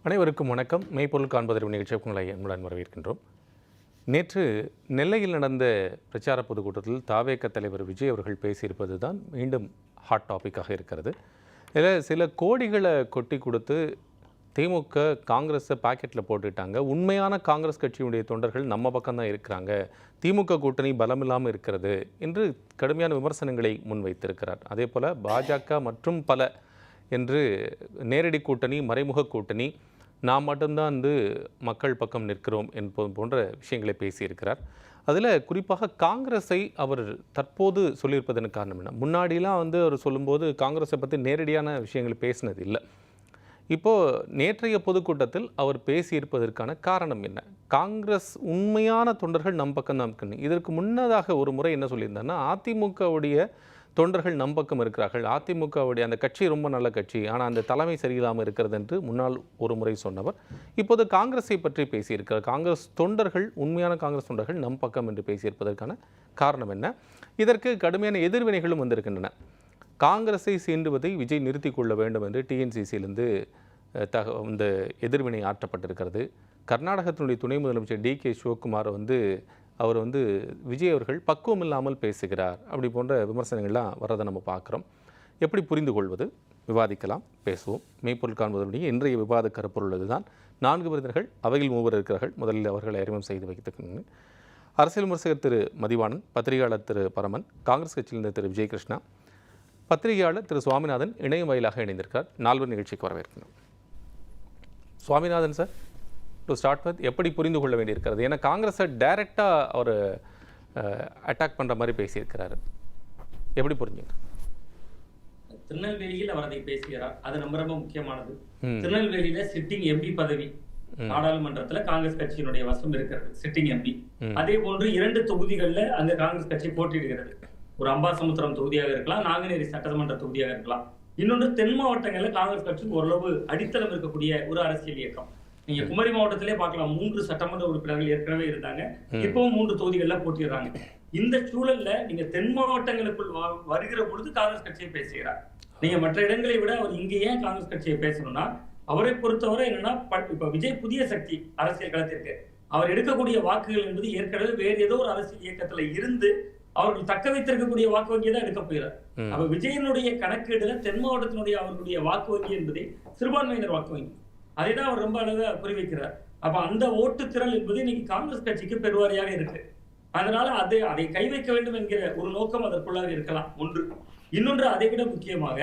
அனைவருக்கும் வணக்கம். மெய்ப்பொருள் காண்பதற்கு நிகழ்ச்சியை உங்களை அன்புடன் வரவேற்கின்றோம். நேற்று நெல்லையில் நடந்த பிரச்சார பொதுக்கூட்டத்தில் தாவேக தலைவர் விஜய் அவர்கள் பேசியிருப்பது தான் மீண்டும் ஹாட் டாப்பிக்காக இருக்கிறது. இதில் சில கோடிகளை கொட்டி கொடுத்து திமுக காங்கிரஸை பாக்கெட்டில் போட்டுட்டாங்க. உண்மையான காங்கிரஸ் கட்சியுடைய தொண்டர்கள் நம்ம பக்கம்தான் இருக்கிறாங்க, திமுக கூட்டணி பலமில்லாமல் இருக்கிறது என்று கடுமையான விமர்சனங்களை முன்வைத்திருக்கிறார். அதே போல் பாஜக மற்றும் பல என்று நேரடி கூட்டணி, மறைமுக கூட்டணி, நாம் மட்டும்தான் மக்கள் பக்கம் நிற்கிறோம் என்பது போன்ற விஷயங்களை பேசியிருக்கிறார். அதில் குறிப்பாக காங்கிரஸை அவர் தற்போது சொல்லியிருப்பதற்கு காரணம் என்ன? முன்னாடிலாம் அவர் சொல்லும்போது காங்கிரஸை பற்றி நேரடியான விஷயங்கள் பேசினது இல்லை. இப்போது நேற்றைய பொதுக்கூட்டத்தில் அவர் பேசியிருப்பதற்கான காரணம் என்ன? காங்கிரஸ் உண்மையான தொண்டர்கள் நம் பக்கம் தான் இருக்கணும். இதற்கு முன்னதாக ஒரு முறை என்ன சொல்லியிருந்தாருன்னா, அதிமுகவுடைய தொண்டர்கள் நம் பக்கம் இருக்கிறார்கள், அதிமுகவுடைய அந்த கட்சி ரொம்ப நல்ல கட்சி, ஆனால் அந்த தலைமை சரியில்லாமல் இருக்கிறது என்று முன்னால் ஒரு முறை சொன்னவர் இப்போது காங்கிரஸை பற்றி பேசியிருக்கிறார். காங்கிரஸ் தொண்டர்கள், உண்மையான காங்கிரஸ் தொண்டர்கள் நம் பக்கம் என்று பேசியிருப்பதற்கான காரணம் என்ன? இதற்கு கடுமையான எதிர்வினைகளும் வந்திருக்கின்றன. காங்கிரஸை சீண்டுவதை விஜய் நிறுத்தி கொள்ள வேண்டும் என்று டிஎன்சிசியிலிருந்து இந்த எதிர்வினை ஆற்றப்பட்டிருக்கிறது. கர்நாடகத்தினுடைய துணை முதலமைச்சர் டி.கே. சிவகுமார் அவர் விஜய் அவர்கள் பக்குவம் இல்லாமல் பேசுகிறார், அப்படி போன்ற விமர்சனங்கள்லாம் வரதை நம்ம பார்க்குறோம். எப்படி புரிந்து கொள்வது? விவாதிக்கலாம், பேசுவோம். மெய்ப்பொருள் காண்பதனுடைய இன்றைய விவாத கருப்பொருள் இதுதான். 4 விருந்தினர்கள், அவையில் 3 இருக்கிறார்கள். முதலில் அவர்களை அறிமுகம் செய்து வைத்துக்கணும். அரசியல் விமர்சகர் திரு மதிவாணன், பத்திரிகையாளர் திரு பரமன், காங்கிரஸ் கட்சியிலிருந்து திரு விஜய் கிருஷ்ணா, பத்திரிகையாளர் திரு சுவாமிநாதன் இணையம் வாயிலாக இணைந்திருக்கிறார். 4 நிகழ்ச்சிக்கு வரவேற்கணும். Swaminathan sir, to start with, எப்படி புரிந்து கொள்ள வேண்டியிருக்கிறது? ஏன்னா காங்கிரஸை டைரெக்டாக அவர் அட்டாக் பண்ணுற மாதிரி பேசியிருக்கிறாரு, எப்படி புரிஞ்சுங்க? திருநெல்வேலியில் அவர் அதை பேசுகிறார், அது ரொம்ப ரொம்ப முக்கியமானது. திருநெல்வேலியில சிட்டிங் எம்பி பதவி நாடாளுமன்றத்தில் காங்கிரஸ் கட்சியினுடைய வசம் இருக்கிறது, சிட்டிங் எம்பி. அதே போன்று 2 தொகுதிகளில் அங்க காங்கிரஸ் கட்சி போட்டியிடுகிறது. ஒரு அம்பாசமுத்திரம் தொகுதியாக இருக்கலாம், நாங்குநேரி சட்டமன்ற தொகுதியாக இருக்கலாம். இன்னொன்று தென் மாவட்டங்களில் காங்கிரஸ் கட்சி ஓரளவு அடித்தளம் இருக்கக்கூடிய ஒரு அரசியல் இயக்கம். நீங்க குமரி மாவட்டத்திலே பார்க்கலாம், 3 சட்டமன்ற உறுப்பினர்கள் ஏற்கனவே இருந்தாங்க, இப்பவும் 3 தொகுதிகள்ல போட்டிடுறாங்க. இந்த சூழல்ல நீங்க தென் மாவட்டங்களுக்குள் வருகிற பொழுது காங்கிரஸ் கட்சியை பேசுகிறார். நீங்க மற்ற இடங்களை விட அவர் இங்க ஏன் காங்கிரஸ் கட்சியை பேசணும்னா, அவரை பொறுத்தவரை என்னன்னா, இப்ப விஜய் புதிய சக்தி அரசியல் களத்திற்கு அவர் எடுக்கக்கூடிய வாக்குகள் என்பது ஏற்கனவே வேறு ஏதோ ஒரு அரசியல் இயக்கத்துல இருந்து அவர்கள் தக்க வைத்திருக்கக்கூடிய வாக்கு வங்கியை தான் எடுக்க போகிறார். அப்ப விஜயனுடைய கணக்கீடுல தென் மாவட்டத்தினுடைய அவர்களுடைய வாக்கு வங்கி என்பதை சிறுபான்மையினர் வாக்கு வங்கி, அதை தான் அவர் ரொம்ப அழகா குறிவைக்கிறார். அப்ப அந்த ஓட்டு திரள் என்பது இன்னைக்கு காங்கிரஸ் கட்சிக்கு பெருவாரியாக இருக்கு. அதனால அதை கை வைக்க வேண்டும் என்கிற ஒரு நோக்கம் அதற்குள்ளாக இருக்கலாம். ஒன்று. இன்னொன்று, அதை விட முக்கியமாக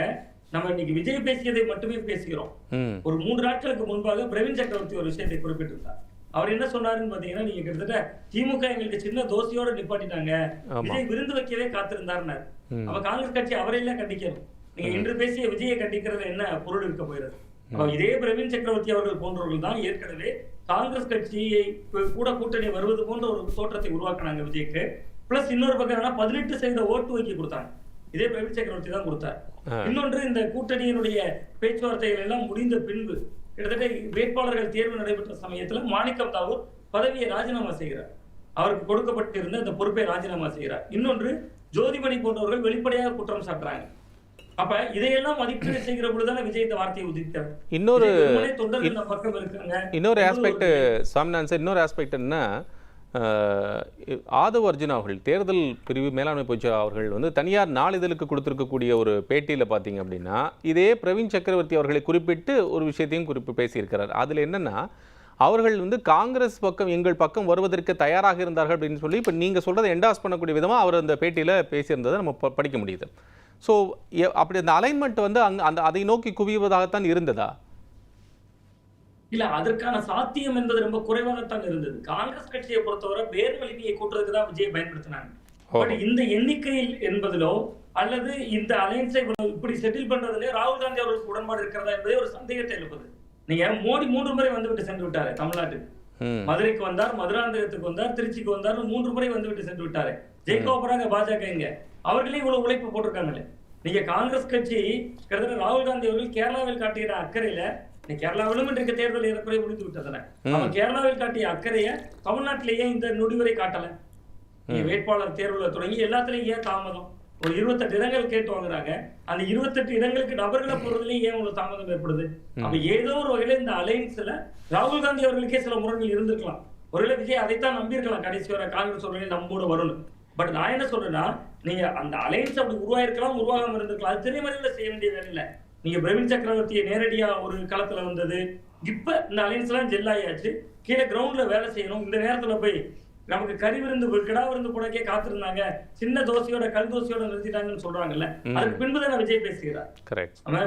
நம்ம இன்னைக்கு விஜய் பேசியதை மட்டுமே பேசுகிறோம். ஒரு 3 நாட்களுக்கு முன்பாக பிரவீன் சக்கரவர்த்தி ஒரு விஷயத்தை குறிப்பிட்டிருந்தார். அவர் என்ன சொன்னாருன்னு பாத்தீங்கன்னா, நீங்க கிட்டத்தட்ட திமுக எங்களுக்கு சின்ன தோசையோட நிப்பாட்டிட்டாங்க, விஜய் விருந்து வைக்கவே காத்திருந்தாருன்னாரு. அப்ப காங்கிரஸ் கட்சி அவரையெல்லாம் கண்டிக்கணும். நீங்க இன்று பேசிய விஜயை கண்டிக்கிறது என்ன பொருள் இருக்க போயிறது? இதே பிரவீன் சக்கரவர்த்தி அவர்கள் போன்றவர்கள் தான் ஏற்கனவே காங்கிரஸ் கட்சியை கூட கூட்டணி வருவது போன்ற ஒரு தோற்றத்தை உருவாக்கினாங்க விஜய்க்கு. பிளஸ் இன்னொரு பக்கம் 18% ஓட்டு வங்கி கொடுத்தாங்க, இதே பிரவீன் சக்கரவர்த்தி தான் கொடுத்தார். இன்னொன்று, இந்த கூட்டணியினுடைய பேச்சுவார்த்தைகள் எல்லாம் முடிந்த பின்பு கிட்டத்தட்ட வேட்பாளர்கள் தேர்வு நடைபெற்ற சமயத்துல மாணிக்கம் தாகூர் பதவியை ராஜினாமா செய்கிறார், அவருக்கு கொடுக்கப்பட்டிருந்த இந்த பொறுப்பை ராஜினாமா செய்கிறார். இன்னொன்று, ஜோதிமணி போன்றவர்கள் வெளிப்படையாக குற்றம் சாட்டுறாங்க. அப்ப இதையெல்லாம் மதிப்பீடு செய்கிற பொழுதுதான் விஜய் இந்த வார்த்தையை உதிக்கிறார். இன்னொரு ஆஸ்பெக்ட் சாமிநாதன் சார், இன்னொரு ஆஸ்பெக்ட் என்ன, ஆதவ் அர்ஜுனா அவர்கள் தேர்தல் பிரிவு மேலாண்மை பொதுச் அவர்கள் தனியார் நாளிதழுக்கு கொடுத்திருக்கக்கூடிய ஒரு பேட்டியில் பார்த்தீங்க அப்படின்னா, இதே பிரவீன் சக்கரவர்த்தி அவர்களை குறிப்பிட்டு ஒரு விஷயத்தையும் பேசியிருக்கிறார். அதில் என்னன்னா, அவர்கள் காங்கிரஸ் பக்கம் எங்கள் பக்கம் வருவதற்கு தயாராக இருந்தார்கள் அப்படின்னு சொல்லி இப்போ நீங்கள் சொல்றதை என்டாஸ் பண்ணக்கூடிய விதமாக அவர் அந்த பேட்டியில் பேசியிருந்ததை நம்ம படிக்க முடியுது. ஸோ அப்படி அந்த அலைன்மெண்ட் அந்த அதை நோக்கி குவிவதாகத்தான் இருந்ததா? இல்ல, அதற்கான சாத்தியம் என்பது ரொம்ப குறைவாகத்தான் இருந்தது. காங்கிரஸ் கட்சியை பொறுத்தவரை வேறு வலிமையை கூட்டுறதுக்கு தான் விஜய் பயன்படுத்தினாங்க. பட் இந்த எண்ணிக்கையில் என்பதிலோ அல்லது இந்த அலைன்ஸை இப்படி செட்டில் பண்றதுல ராகுல் காந்தி அவர்களுக்கு உடன்பாடு இருக்கிறதா என்பதே ஒரு சந்தேகத்தை எழுப்புது. நீங்க மோடி 3 முறை வந்துவிட்டு சென்று விட்டாரு தமிழ்நாட்டுக்கு. மதுரைக்கு வந்தார், மதுராந்தகத்துக்கு வந்தார், திருச்சிக்கு வந்தார், 3 முறை வந்துவிட்டு சென்று விட்டாரு. ஜெயிக்க போறாங்க பாஜக. இங்க அவர்களே இவ்வளவு உழைப்பு போட்டிருக்காங்களே. நீங்க காங்கிரஸ் கட்சி கிட்டத்தட்ட ராகுல் காந்தி அவர்கள் கேரளாவில் காட்டுகிற அக்கறையில, கேரளாவிலும் இன்றைக்கு தேர்தல் ஏறக்குறைய முடிந்து விட்டதுன, அவன் கேரளாவில் காட்டிய அக்கறைய தமிழ்நாட்டிலேயே இந்த நொடிவரை காட்டல. வேட்பாளர் தேர்வுல தொடங்கி எல்லாத்திலையும் ஏன் தாமதம்? ஒரு 28 இடங்கள் கேட்டு வாங்குறாங்க. அந்த 28 இடங்களுக்கு நபர்களை போறதுலயே ஏன் ஒரு தாமதம் ஏற்படுது? அப்ப ஏதோ ஒரு வகையில இந்த அலைன்ஸ்ல ராகுல் காந்தி அவர்களுக்கே சில முரண்கள் இருந்திருக்கலாம். ஒருவேளை விஜய் அதைத்தான் நம்பியிருக்கலாம், கடைசி வரை காங்கிரஸ் ஒருவேளை நம்மோட வரும். பட் நான் என்ன சொல்றேன்னா, நீங்க அந்த அலைன்ஸ் அப்படி உருவாயிருக்கலாம், உருவாகாம இருந்திருக்கலாம். அது திரைமறைவுல செய்ய வேண்டிய வேலை இல்ல. நீங்க பிரவீன் சக்கரவர்த்தியை நேரடியா ஒரு களத்துல வந்தது, இப்ப இந்த அலைன்ஸ் எல்லாம் ஜெல் ஆயாச்சு. கீழே கிரவுண்ட்ல வேலை செய்யணும். இந்த நேரத்துல போய் நமக்கு கறி விருந்து கிடா விருந்து போடக்கே காத்திருந்தாங்க, சின்ன தோசையோட கல் தோசையோட நிறுத்திட்டாங்கன்னு சொல்றாங்கல்ல, அதுக்கு பின்புதான் விஜய் பேசுகிறார்.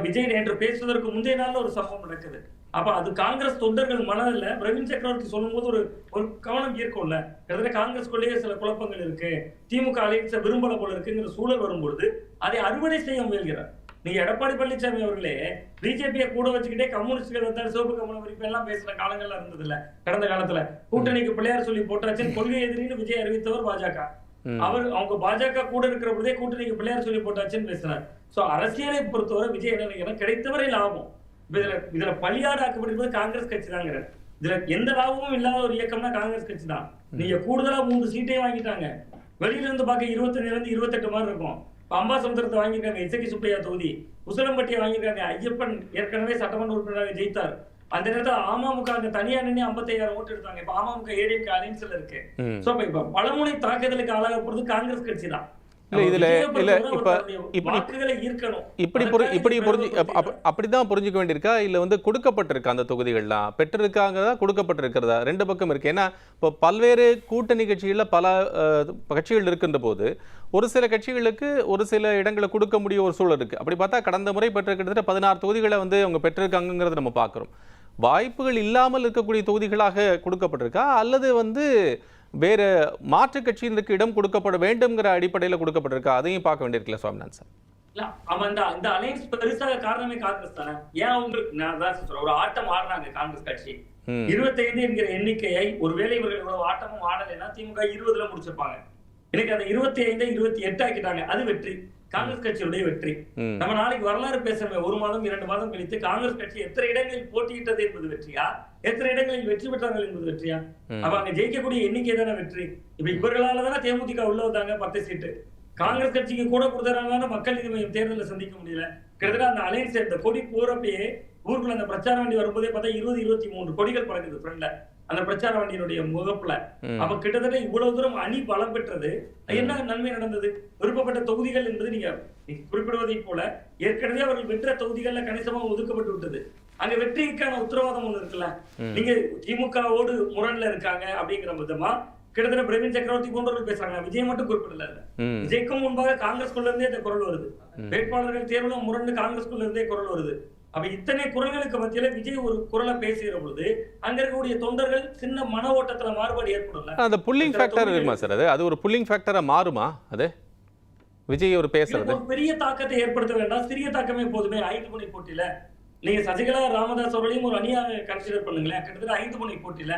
விஜய் நேற்று பேசுவதற்கு முந்தைய நாள்ல ஒரு சம்பவம் நடக்குது. அப்ப அது காங்கிரஸ் தொண்டர்கள் மனதில் பிரவீன் சக்கரவர்த்தி சொல்லும் போது ஒரு கவனம் ஈர்க்கும்ல. கிட்டத்தட்ட காங்கிரஸ்குள்ளேயே சில குழப்பங்கள் இருக்கு, திமுக அலைன்ஸை விரும்பல போல இருக்குங்கிற சூழல் வரும்பொழுது அதை அறுவடை செய்ய முயல்கிறார். நீங்க எடப்பாடி பழனிசாமி அவர்களே பிஜேபியை கூட வச்சுக்கிட்டே கம்யூனிஸ்ட்கள் வந்தாலும் சிவப்பு கமலம் வரைக்கும் எல்லாம் பேசுற காலங்கள்ல இருந்தது இல்ல. கடந்த காலத்துல கூட்டணிக்கு பிள்ளையார் சொல்லி போட்டாச்சுன்னு கொள்கை எதிரின்னு விஜய் அறிவித்தவர் பாஜக. அவங்க பாஜக கூட இருக்கிற பொழுதே கூட்டணிக்கு பிள்ளையார் சொல்லி போட்டாச்சுன்னு பேசுறாரு. சோ அரசியலை பொறுத்தவரை விஜய் என்ன நினைக்கிறேன், கிடைத்தவரை லாபம். இதுல பலியாடு ஆக்கப்பட்டிருப்பது காங்கிரஸ் கட்சி தாங்கிறார். இதுல எந்த லாபமும் இல்லாத ஒரு இயக்கம்னா காங்கிரஸ் கட்சி தான். நீங்க கூடுதலா 3 சீட்டையும் வாங்கிட்டாங்க. வெளியில இருந்து பார்க்க 21 28 மாதிரி இருக்கும். அம்பாசமுத்திரத்தை வாங்கியிருக்காங்க, இசக்கி சுப்பையா தொகுதி. உசிலம்பட்டியை வாங்கியிருக்காங்க, ஐயப்பன் ஏற்கனவே சட்டமன்ற உறுப்பினராக ஜெயித்தார். அந்த நேரத்தில் அமமுக அந்த தனியா நின்று 55,000 ஓட்டு எடுத்தாங்க. இப்ப அமமுக ஏடிஎம்கே அலைன்ஸ்ல இருக்கு. சோ இப்ப பலமுனை தாக்குதலுக்கு ஆளாகப்படுறது காங்கிரஸ் கட்சி தான். அப்படிதான் புரிஞ்சுக்க வேண்டியிருக்கா, இல்ல கொடுக்கப்பட்டிருக்கா அந்த தொகுதிகள்லாம் பெற்றிருக்காங்க, கொடுக்கப்பட்டிருக்கிறதா? ரெண்டு பக்கம் இருக்கு. ஏன்னா இப்போ பல்வேறு கூட்டணி கட்சிகள்ல பல கட்சிகள் இருக்கின்ற போது ஒரு சில கட்சிகளுக்கு ஒரு சில இடங்களை கொடுக்க முடிய ஒரு சூழல் இருக்கு. அப்படி பார்த்தா கடந்த முறை பெற்ற கிட்டத்தட்ட 16 தொகுதிகளை அவங்க பெற்றிருக்காங்கிறத நம்ம பார்க்கிறோம். வாய்ப்புகள் இல்லாமல் இருக்கக்கூடிய தொகுதிகளாக கொடுக்கப்பட்டிருக்கா, அல்லது வேற மாற்று கட்சியினருக்கு இடம் கொடுக்கப்பட வேண்டும்ங்கிற அடிப்படையில் கொடுக்கப்பட்டிருக்கா? அதையும் பார்க்க வேண்டியிருக்கல சுவாமிநாதன் சார். இல்ல அவன் இந்த அலைன்ஸ் பெருசாக காரணமே காங்கிரஸ் தானே. ஏன் உங்களுக்கு நான் தான் சொல்றேன், ஒரு ஆட்டம் ஆடுறாங்க காங்கிரஸ் கட்சி. 25 என்கிற எண்ணிக்கையை ஒருவேளை இவர்கள் இவ்வளவு ஆட்டமும் ஆடலைன்னா திமுக 20ல முடிச்சிருப்பாங்க. எனக்கு அந்த 25 28 ஆக்கிட்டாங்க, அது வெற்றி, காங்கிரஸ் கட்சியுடைய வெற்றி. நம்ம நாளைக்கு வரலாறு பேசுறோமே, 1 மாதம் 2 மாதம் கழித்து காங்கிரஸ் கட்சி எத்தனை இடங்களில் போட்டியிட்டது என்பது வெற்றியா, எத்தனை இடங்களில் வெற்றி பெற்றார்கள் என்பது வெற்றியா? அப்ப அங்க ஜெயிக்கக்கூடிய எண்ணிக்கை தானே வெற்றி. இப்ப இவர்களால தானே தேமுதிக உள்ள வந்தாங்க 10 சீட்டு. காங்கிரஸ் கட்சிக்கு கூட கொடுத்தறாங்க, மக்கள் நீதி மையம் தேர்தலில் சந்திக்க முடியல. கிட்டத்தட்ட அந்த அலைன்ஸ் இந்த கொடி போறப்பயே ஊருக்குள்ள அந்த பிரச்சார வண்டி வரும்போதே பார்த்தா 20-23 கொடிகள் பறக்குது ஃப்ரண்ட்ல அந்த பிரச்சார வண்டியினுடைய முகப்புல. அப்ப கிட்டத்தட்ட இவ்வளவு தூரம் அணி பலம் பெற்றது. என்ன நன்மை நடந்தது? விருப்பப்பட்ட தொகுதிகள் என்பது நீங்க குறிப்பிடுவதை போல ஏற்கனவே அவர்கள் வெற்ற தொகுதிகள்ல கணிசமாக ஒதுக்கப்பட்டு விட்டது. அங்க வெற்றிக்கான உத்தரவாதம் ஒண்ணு இருக்குல்ல. நீங்க திமுகவோடு முரண்ல இருக்காங்க அப்படிங்கிற விதமா கிட்டத்தட்ட பிரவீன் சக்கரவர்த்தி போன்றவர்கள் பேசுறாங்க. விஜய் மட்டும் குறிப்பிடல. விஜய்க்கும் முன்பாக காங்கிரஸ்குள்ள இருந்தே இந்த குரல் வருது. வேட்பாளர்கள் தேர்வுல முரண்டு காங்கிரஸ்குள்ள இருந்தே குரல் வருது. அப்ப இத்தனை குரல்களுக்கு மத்தியில விஜய் ஒரு குரலை பேசுகிற பொழுது அங்க இருக்கக்கூடிய தொண்டர்கள் சின்ன மன ஓட்டத்துல மாறுபாடு ஏற்படல. அந்த புல்லிங் ஃபேக்டர் இருக்குமா சார்? அது ஒரு புல்லிங் ஃபேக்டரா மாறுமா? அது விஜய் ஒரு பேசுறது ஒரு பெரிய தாக்கத்தை ஏற்படுத்த வேண்டாம், சிறிய தாக்கமே போதுமே. 5 முனை போட்டியில நீங்க சசிகலா ராமதாஸ் அவர்களையும் ஒரு அணியாக கன்சிடர் பண்ணுங்களேன். கிட்டத்தட்ட 5 முனை போட்டியில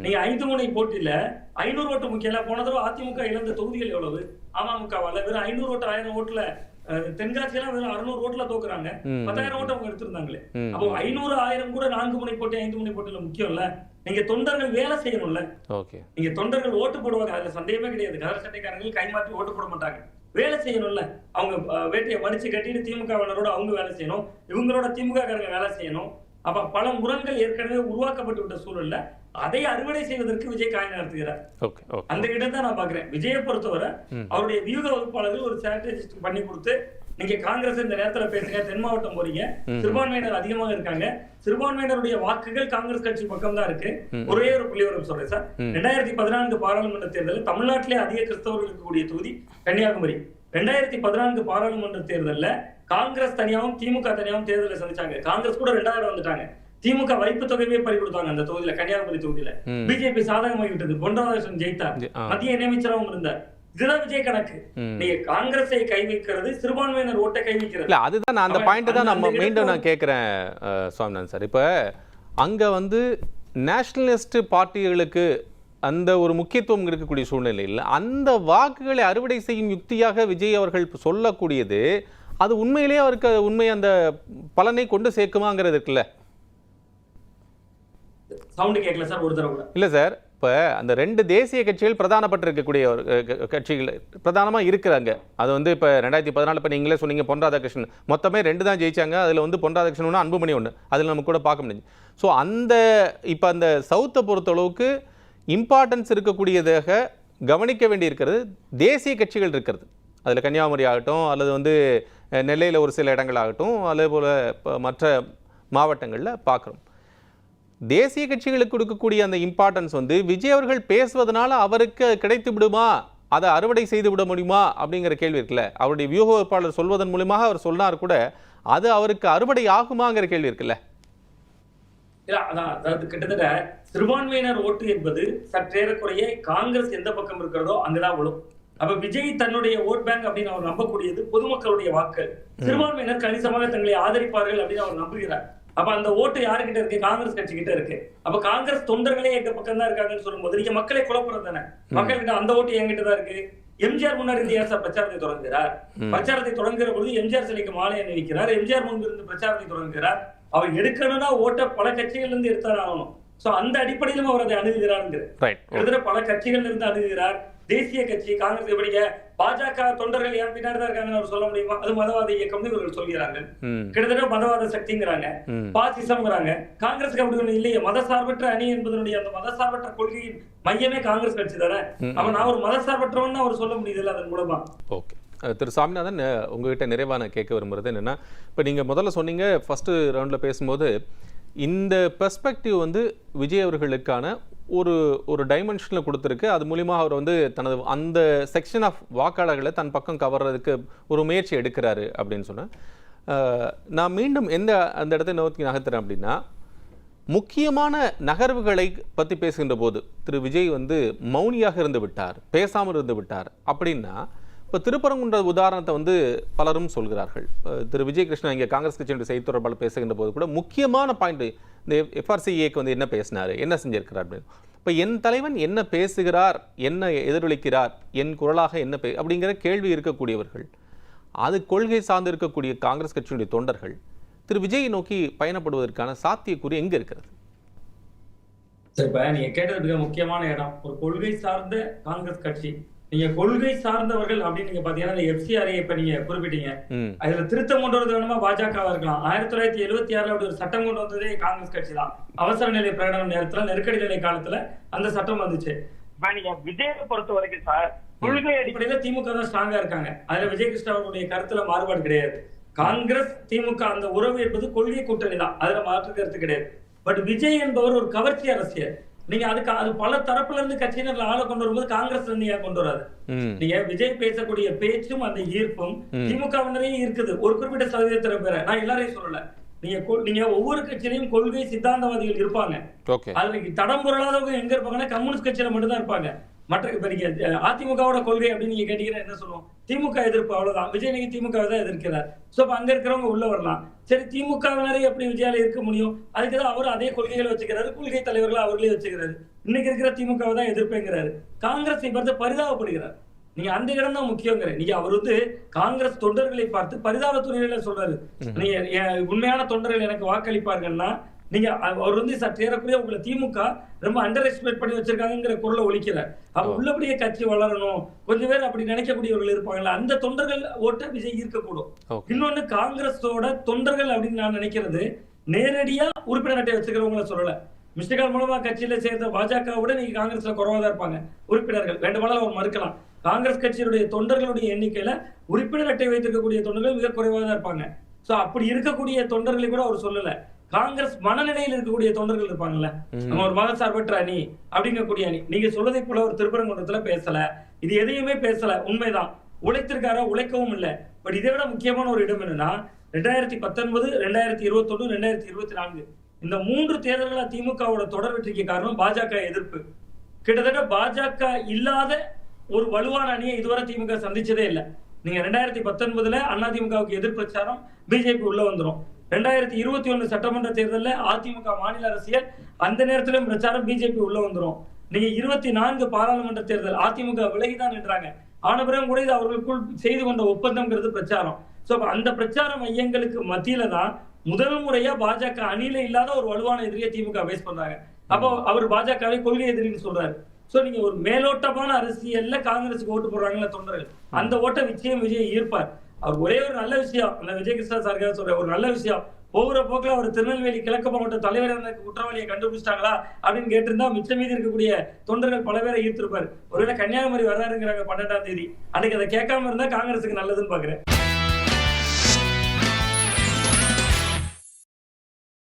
நீங்க 5 முனை போட்டியில 500 ஓட்டு முக்கியம். போன தடவை அதிமுக இழந்த தொகுதிகள் எவ்வளவு? அமமுகவால வெறும் 500 ஓட்டு 1000 ஓட்டுல, தென்காசியெல்லாம் வெறும் 600 ஓட்டுல தோக்குறாங்க. 10,000 ஓட்டு அவங்க எடுத்திருந்தாங்களே. அப்போ 500 1000 கூட 4 முனை போட்டி 5 முனை போட்டியில முக்கியம் இல்ல. நீங்க தொண்டர்கள் வேலை செய்யணும்ல. நீங்க தொண்டர்கள் ஓட்டு போடுவாங்க, அதுல சந்தேகமே கிடையாது. கதர் சட்டைக்காரங்க கைமாற்றி ஓட்டு போட மாட்டாங்க, வேலை செய்யணும்ல. அவங்க வேட்டையை மடிச்சு கட்டிட்டு திமுகவினரோட அவங்க வேலை செய்யணும், இவங்களோட திமுக காரங்க வேலை செய்யணும். அப்ப பல முரண்கள் ஏற்கனவே உருவாக்கப்பட்டு விட்ட சூழல்ல அதை அறுவடை செய்வதற்கு விஜய் காய் நடத்துகிறார். அந்த இடம் தான் நான் பாக்குறேன். விஜயை பொறுத்தவரை அவருடைய வியூக வகுப்பாளர்கள் ஒரு ஸ்ட்ராட்டஜிஸ்ட் பண்ணி கொடுத்து, நீங்க காங்கிரஸ் இந்த நேரத்துல பேசுங்க, தென் மாவட்டம் போறீங்க, சிறுபான்மையினர் அதிகமாக இருக்காங்க, சிறுபான்மையினருடைய வாக்குகள் காங்கிரஸ் கட்சி பக்கம் தான் இருக்கு. ஒரே ஒரு புள்ளிவரம் சொல்றேன் சார். 2014 பாராளுமன்ற தேர்தலில் தமிழ்நாட்டிலே அதிக கிறிஸ்தவர்கள் இருக்கக்கூடிய தொகுதி கன்னியாகுமரி. 2014 பாராளுமன்ற தேர்தலில் காங்கிரஸ் தனியாவும் திமுக தனியாவும் தேர்தலை சந்திச்சாங்க. காங்கிரஸ் கூட 2வது வந்துட்டாங்க. திமுக வைப்பு தொகையே பறி கொடுத்தாங்க அந்த தொகுதியில, கன்னியாகுமரி தொகுதியில. பிஜேபி சாதகமாகி விட்டது. பொன்ராதாகிருஷ்ணன் ஜெயித்தார், மத்திய இணையமைச்சராகவும் இருந்தார். இதுதான் விஜய் கணக்கு. நீங்க காங்கிரஸை கை வைக்கிறது, சிறுபான்மையினர் ஓட்டை கை வைக்கிறது. இல்ல அதுதான் நான் அந்த பாயிண்ட் தான் நம்ம மீண்டும் நான் கேட்கிறேன் சுவாமிநாதன் சார். இப்ப அங்க நேஷனலிஸ்ட் பார்ட்டிகளுக்கு அந்த ஒரு முக்கியத்துவம் இருக்கக்கூடிய சூழ்நிலையில் அந்த வாக்குகளை அறுவடை செய்யும் யுக்தியாக விஜய் அவர்கள் சொல்லக்கூடியது, அது உண்மையிலேயே அவருக்கு உண்மை அந்த பலனை கொண்டு சேர்க்குமாங்கிறது இருக்குல்ல? சவுண்ட் கேட்கல சார், ஒரு தடவை கூட. இல்ல சார், இப்போ அந்த 2 தேசிய கட்சிகள் பிரதானப்பட்டிருக்கக்கூடிய ஒரு கட்சிகள் பிரதானமாக இருக்கிறாங்க. அது வந்து இப்போ 2014 இப்போ நீங்களே சொன்னீங்க பொன் ராதாகிருஷ்ணன் மொத்தமே 2 தான் ஜெயிச்சாங்க. அதில் வந்து பொன் ராதாகிருஷ்ணன் ஒன்று, அன்புமணி ஒன்று, அதில் நம்ம கூட பார்க்க முடிஞ்சு. ஸோ அந்த இப்போ அந்த சவுத்தை பொறுத்தளவுக்கு இம்பார்ட்டன்ஸ் இருக்கக்கூடியதாக கவனிக்க வேண்டி இருக்கிறது தேசிய கட்சிகள் இருக்கிறது. அதில் கன்னியாகுமரி ஆகட்டும், அல்லது வந்து நெல்லையில் ஒரு சில இடங்கள் ஆகட்டும், அதே போல் மற்ற மாவட்டங்களில் பார்க்குறோம். தேசிய கட்சிகளுக்கு கொடுக்கக்கூடிய அந்த இம்பார்ட்டன்ஸ் வந்து விஜய் அவர்கள் பேசுவதனால அவருக்கு கிடைத்து விடுமா, அதை அறுவடை செய்து விட முடியுமா அப்படிங்கிற கேள்வி இருக்குல்ல. அவருடைய வியூக வகுப்பாளர் சொல்வதன் மூலமாக அவர் சொன்னார் கூட, அது அவருக்கு அறுவடை ஆகுமாங்கிற கேள்வி இருக்குல்ல. அதாவது கிட்டத்தட்ட சிறுபான்மையினர் ஓட்டு என்பது சற்றேறக்குறைய காங்கிரஸ் எந்த பக்கம் இருக்கிறதோ அங்கதான் விழும். அப்ப விஜய் தன்னுடைய ஓட் பேங்க் அப்படின்னு அவர் நம்பக்கூடியது பொதுமக்களுடைய வாக்கள். சிறுபான்மையினர் கணிசமாக தங்களை ஆதரிப்பார்கள் அப்படின்னு அவர் நம்புகிறார். அப்ப அந்த ஓட்டு யாருக்கிட்ட இருக்கு? காங்கிரஸ் கட்சி கிட்ட இருக்கு. அப்ப காங்கிரஸ் தொண்டர்களே எங்க பக்கம் தான் இருக்காங்கன்னு சொல்லும்போது நீங்க மக்களை குழப்பறது தானே. மக்கள்கிட்ட அந்த ஓட்டு என்கிட்ட தான் இருக்கு. எம்ஜிஆர் முன்னாடி இருந்து ஏசா பிரச்சாரத்தை தொடங்குகிறார். பிரச்சாரத்தை தொடங்குகிற பொழுது எம்ஜிஆர் சிலைக்கு மாலை அணிவிக்கிறார். எம்ஜிஆர் முன்பு இருந்து பிரச்சாரத்தை தொடங்குகிறார். அவர் எடுக்கணும்னா ஓட்ட பல கட்சிகள் இருந்து எடுத்தார் ஆகணும். சோ அந்த அடிப்படையிலும் அவர் அதை அணுகுகிறார். பல கட்சிகள் இருந்து அணுகுகிறார். தேசிய கட்சி காங்கிரஸ் எப்படிங்க பாஜக தொண்டர்கள் ஏன் பின்னாடி தான் இருக்காங்கன்னு அவர் சொல்ல முடியுமா? அது மதவாத இயக்கம்னு இவர்கள் சொல்கிறார்கள். கிட்டத்தட்ட மதவாத சக்திங்கிறாங்க, பாசிசம்ங்கிறாங்க. காங்கிரஸுக்கு அப்படி ஒண்ணு இல்லையே. மதசார்பற்ற அணி என்பதனுடைய அந்த மதசார்பற்ற கொள்கையின் மையமே காங்கிரஸ் கட்சி தானே. அவன் நான் ஒரு மதசார்பற்றவன் அவர் சொல்ல முடியுது அதன் மூலமா. ஓகே திரு சாமிநாதன், உங்ககிட்ட நிறைவான கேட்க விரும்புறது என்னன்னா, இப்போ நீங்கள் முதல்ல சொன்னீங்க ஃபர்ஸ்ட் ரவுண்டில் பேசும்போது இந்த பெர்ஸ்பெக்டிவ் வந்து விஜய் அவர்களுக்கான ஒரு டைமென்ஷனில் கொடுத்துருக்கு. அது மூலிமா அவர் வந்து தனது அந்த செக்ஷன் ஆஃப் வாக்காளர்களை தன் பக்கம் கவர்றதுக்கு ஒரு முயற்சி எடுக்கிறாரு அப்படின்னு சொன்னேன். நான் மீண்டும் அந்த இடத்தை நோக்கி நகர்த்துறேன் அப்படின்னா, முக்கியமான நகர்வுகளை பற்றி பேசுகின்ற போது திரு விஜய் வந்து மௌனியாக இருந்து விட்டார், பேசாமல் இருந்து விட்டார் அப்படின்னா, இப்போ திருப்பரங்குன்ற உதாரணத்தை வந்து பலரும் சொல்கிறார்கள். திரு விஜய் கிருஷ்ணா இங்கே காங்கிரஸ் கட்சியினுடைய செய்தி தொடர்பாளர் பேசுகின்ற போது கூட முக்கியமான பாயிண்ட் இந்த எஃப்ஆர்சிஏக்கு வந்து என்ன பேசினார், என்ன செஞ்சிருக்கிறார் அப்படின்னு. இப்போ என் தலைவன் என்ன பேசுகிறார், என்ன எதிரொலிக்கிறார், என் குரலாக என்ன அப்படிங்கிற கேள்வி இருக்கக்கூடியவர்கள், அது கொள்கை சார்ந்து இருக்கக்கூடிய காங்கிரஸ் கட்சியினுடைய தொண்டர்கள் திரு விஜயை நோக்கி பயணப்படுவதற்கான சாத்தியக்கூறு எங்க இருக்கிறது? இப்ப நீங்க கேட்டதுக்கு முக்கியமான இடம் ஒரு கொள்கை சார்ந்த காங்கிரஸ் கட்சி. நீங்க கொள்கை சார்ந்தவர்கள் அப்படின்னு நீங்க பாத்தீங்கன்னா எஃப்சிஆர்ஏ இப்ப நீங்க குறிப்பிட்டீங்க. அதுல திருத்தம் கொண்டு வரது வேணுமா பாஜகவா இருக்கலாம். 1976 அப்படி ஒரு சட்டம் கொண்டு வந்ததே காங்கிரஸ் கட்சி தான். அவசர நிலை பிரகடன நேரத்துல, நெருக்கடி நிலை காலத்துல அந்த சட்டம் வந்துச்சு. இப்ப நீங்க விஜயை பொறுத்த வரைக்கும் சார், கொள்கை அடிப்படையில திமுக தான் ஸ்ட்ராங்கா இருக்காங்க. அதுல விஜய் கிருஷ்ணா அவருடைய கருத்துல மாறுபாடு கிடையாது. காங்கிரஸ் திமுக அந்த உறவு என்பது கொள்கை கூட்டணி தான், அதுல மாற்று கருத்து கிடையாது. பட் விஜய் என்பவர் ஒரு கவர்ச்சி அரசியல். நீங்க அதுக்கு அது பல தரப்புல இருந்து கட்சியினர்களை ஆள கொண்டு வரும்போது காங்கிரஸ்ல இருந்து ஏன் கொண்டு வராது? நீங்க விஜய் பேசக்கூடிய பேச்சும் அந்த ஈர்ப்பும் திமுகவினரையும் இருக்குது. ஒரு குறிப்பிட்ட சதவீதத்தின பேரை நான் எல்லாரையும் சொல்லல. நீங்க ஒவ்வொரு கட்சியிலையும் கொள்கை சித்தாந்தவாதிகள் இருப்பாங்க. அதுல தடம் பொருளாதவங்க எங்க இருப்பாங்கன்னா கம்யூனிஸ்ட் கட்சியில மட்டும்தான் இருப்பாங்க. மற்ற இப்ப நீங்க அதிமுகவோட கொள்கை அப்படின்னு நீங்க கேட்டீங்கன்னா என்ன சொல்லுவோம்? திமுக எதிர்ப்பு, அவ்வளவுதான். விஜய் நீங்க திமுக தான் எதிர்க்கிறார். சோ அங்க இருக்கிறவங்க உள்ள வரலாம். சரி, திமுகவினரே எப்படி விஜயால இருக்க முடியும்? அதுக்குதான் அவரு அதே கொள்கைகளை வச்சுக்கிறாரு, கொள்கை தலைவர்கள் அவர்களே வச்சுக்கிறாரு. இன்னைக்கு இருக்கிற திமுகவை தான் எதிர்ப்பேங்கிறாரு. காங்கிரஸை பார்த்து பரிதாபப்படுகிறார். நீங்க அந்த இடம் தான் முக்கியங்கிற. நீங்க அவர் வந்து காங்கிரஸ் தொண்டர்களை பார்த்து பரிதாபத்துறையில சொல்றாரு. நீங்க உண்மையான தொண்டர்கள் எனக்கு வாக்களிப்பார்கள்னா நீங்க அவர் வந்து சற்றேறக்குரிய உங்களை திமுக ரொம்ப அண்டர் எஸ்டிமேட் பண்ணி வச்சிருக்காங்கிற குரலை ஒழிக்கல. அப்ப உள்ளபடியே கட்சி வளரணும், கொஞ்சம் பேர் அப்படி நினைக்கக்கூடியவர்கள் இருப்பாங்கல்ல, அந்த தொண்டர்கள் ஓட்ட விஜய் ஈர்க்கக்கூடும். இன்னொன்னு காங்கிரஸோட தொண்டர்கள் அப்படின்னு நான் நினைக்கிறது நேரடியா உறுப்பினர் அட்டை வச்சுக்கிறவங்கள சொல்லல. மிஸ்டேக்கால் மூலமா கட்சியில சேர்ந்த பாஜகவோட நீங்க காங்கிரஸ்ல குறைவா தான் இருப்பாங்க உறுப்பினர்கள். வேண்டுமானாலும் அவர் மறுக்கலாம். காங்கிரஸ் கட்சியினுடைய தொண்டர்களுடைய எண்ணிக்கையில உறுப்பினர் அட்டை வைத்திருக்கக்கூடிய தொண்டர்கள் மிக குறைவா தான் இருப்பாங்க. சோ அப்படி இருக்கக்கூடிய தொண்டர்களை கூட அவர் சொல்லல. காங்கிரஸ் மனநிலையில் இருக்கக்கூடிய தொண்டர்கள் இருப்பாங்கல்ல, நம்ம ஒரு மதசார்பற்ற அணி அப்படிங்கக்கூடிய அணி. நீங்க சொல்வதை போல ஒரு திருப்பரங்குன்றத்துல பேசல, இது எதையுமே பேசல, உண்மைதான். உழைத்திருக்காரா? உழைக்கவும் இல்லை. பட் இதை விட முக்கியமான ஒரு இடம் என்னன்னா 2019, 2021, 2024 இந்த 3 தேர்தல்கள திமுகவோட தொடர் வெற்றிக்கு காரணம் பாஜக எதிர்ப்பு. கிட்டத்தட்ட பாஜக இல்லாத ஒரு வலுவான அணியை இதுவரை திமுக சந்திச்சதே இல்லை. நீங்க 2019 அதிமுகவுக்கு எதிர் பிரச்சாரம் பிஜேபி உள்ள வந்துரும். 2021 சட்டமன்ற தேர்தலில் அதிமுக மாநில அரசியல் அந்த நேரத்திலும் பிரச்சாரம் பிஜேபி உள்ள வந்துரும். நீங்க 24 பாராளுமன்ற தேர்தல் அதிமுக விலகிதான் நின்றாங்க. ஆன பிறகு கூட இது அவர்களுக்குள் செய்து கொண்ட ஒப்பந்தம்ங்கிறது பிரச்சாரம். சோ அந்த பிரச்சார மையங்களுக்கு மத்தியில தான் முதல் முறையா பாஜக அணியில இல்லாத ஒரு வலுவான எதிரியை திமுக பேஸ் பண்றாங்க. அப்போ அவர் பாஜகவை கொள்கை எதிரின்னு சொல்றாரு. சோ நீங்க ஒரு மேலோட்டமான அரசியல்ல காங்கிரஸுக்கு ஓட்டு போடுறாங்கல்ல தொண்டர்கள், அந்த ஓட்டை நிச்சயம் விஜய் ஈர்ப்பார். அவர் ஒரே ஒரு நல்ல விஷயம், அந்த விஜய் கிருஷ்ணா சாருக்காக சொல்ற ஒரு நல்ல விஷயம், போகிற போக்குல அவர் திருநெல்வேலி கிழக்கு மாவட்ட தலைவர் குற்றவாளியை கண்டுபிடிச்சிட்டாங்களா அப்படின்னு கேட்டிருந்தா மிச்சம் மீது இருக்கக்கூடிய தொண்டர்கள் பல பேரை ஈர்த்திருப்பாரு. ஒருவேளை கன்னியாகுமரி வர்றாருங்கிறாங்க 12ஆம் தேதி, அன்னைக்கு அதை கேட்காம இருந்தா காங்கிரஸுக்கு நல்லதுன்னு பாக்குறேன்.